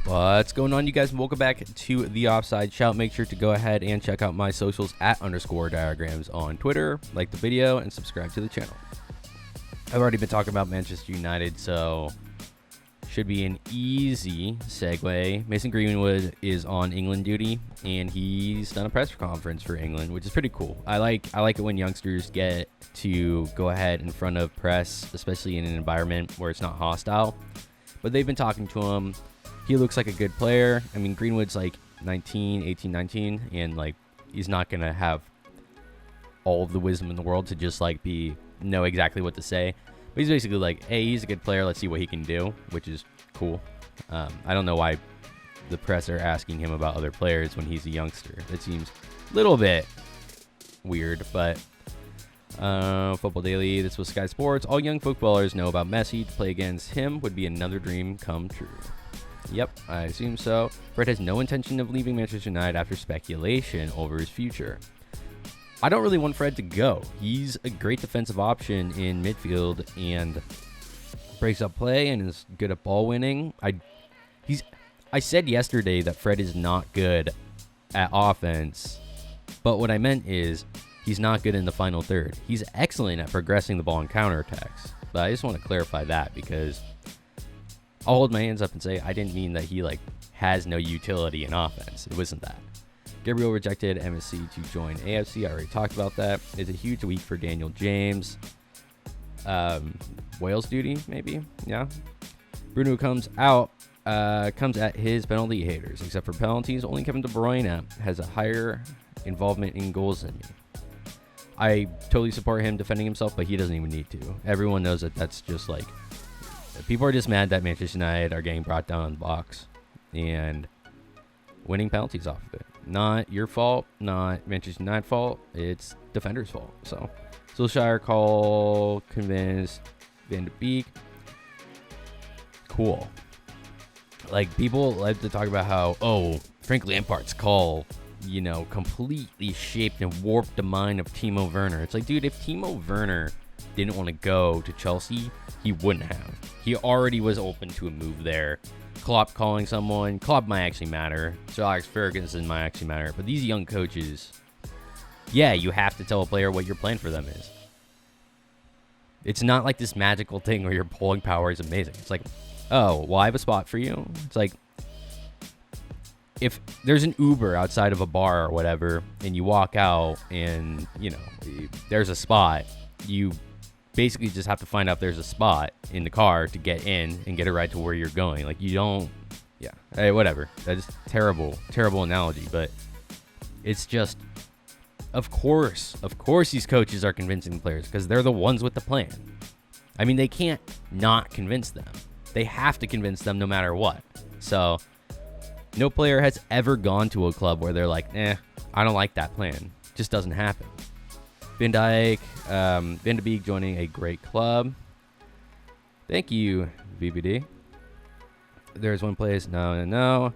What's going on, you guys? Welcome back to the Offside Shout. Make sure to go ahead and check out my socials at _diagrams on Twitter. Like the video and subscribe to the channel. I've already been talking about Manchester United, so should be an easy segue. Mason Greenwood is on England duty, and he's done a press conference for England, which is pretty cool. I like it when youngsters get to go ahead in front of press, especially in an environment where it's not hostile. But they've been talking to him. He looks like a good player. I mean, Greenwood's like 18, 19, and like he's not going to have all of the wisdom in the world to just like know exactly what to say. But he's basically like, hey, he's a good player. Let's see what he can do, which is cool. I don't know why the press are asking him about other players when he's a youngster. It seems a little bit weird, but Football Daily, this was Sky Sports. All young footballers know about Messi. To play against him would be another dream come true. Yep, I assume so. Fred has no intention of leaving Manchester United after speculation over his future. I don't really want Fred to go. He's a great defensive option in midfield and breaks up play and is good at ball winning. I said yesterday that Fred is not good at offense, but what I meant is he's not good in the final third. He's excellent at progressing the ball in counterattacks, but I just want to clarify that because I'll hold my hands up and say I didn't mean that he has no utility in offense. It wasn't that. Gabriel rejected MSC to join AFC. I already talked about that. It's a huge week for Daniel James. Wales duty, maybe. Yeah. Bruno comes at his penalty haters. Except for penalties, only Kevin De Bruyne has a higher involvement in goals than me. I totally support him defending himself, but he doesn't even need to. Everyone knows that that's just like, people are just mad that Manchester United are getting brought down on the box and winning penalties off of it. Not your fault, not Manchester United fault. It's defender's fault. So, Solskjaer call convinced Van de Beek. Cool. Like, people like to talk about how, Frank Lampard's call, completely shaped and warped the mind of Timo Werner. It's like, dude, if Timo Werner didn't want to go to Chelsea, he wouldn't have. He already was open to a move there. Klopp calling someone. Klopp might actually matter. So Alex Ferguson might actually matter. But these young coaches, yeah, you have to tell a player what your plan for them is. It's not like this magical thing where your pulling power is amazing. It's like, oh, well, I have a spot for you. It's like, if there's an Uber outside of a bar or whatever, and you walk out and, there's a spot, you basically just have to find out there's a spot in the car to get in and get a ride to where you're going. Like, you don't, yeah, hey, whatever. That's terrible analogy, but it's just, of course these coaches are convincing the players because they're the ones with the plan. I mean, they can't not convince them. They have to convince them no matter what. So no player has ever gone to a club where they're like, I don't like that plan. Just doesn't happen. Van Dijk, Van de Beek joining a great club. Thank you, VBD. There's one place. No.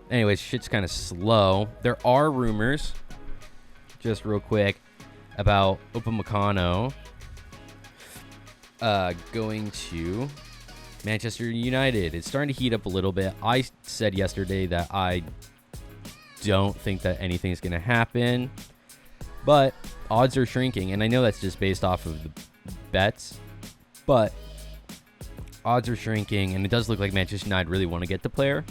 Anyways, shit's kind of slow. There are rumors, just real quick, about Upamecano going to Manchester United. It's starting to heat up a little bit. I said yesterday that I don't think that anything's going to happen, but odds are shrinking, and I know that's just based off of the bets, but odds are shrinking, and it does look like Manchester United really want to get the player.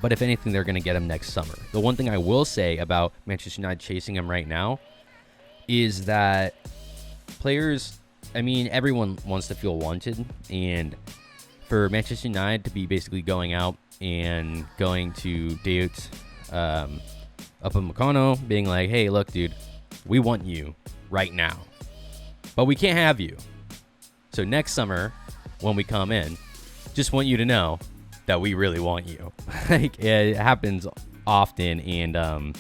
But if anything, they're going to get him next summer. The one thing I will say about Manchester United chasing him right now is that players, I mean, everyone wants to feel wanted, and for Manchester United to be basically going out and going to date Upamecano, being like, hey, look, dude, we want you right now, but we can't have you. So next summer, when we come in, just want you to know that we really want you. Like, it happens often, and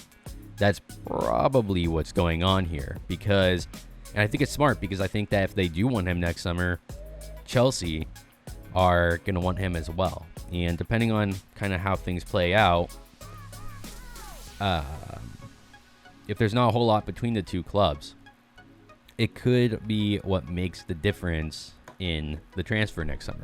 that's probably what's going on here. And I think it's smart, because I think that if they do want him next summer, Chelsea are going to want him as well. And depending on kind of how things play out, if there's not a whole lot between the two clubs, it could be what makes the difference in the transfer next summer.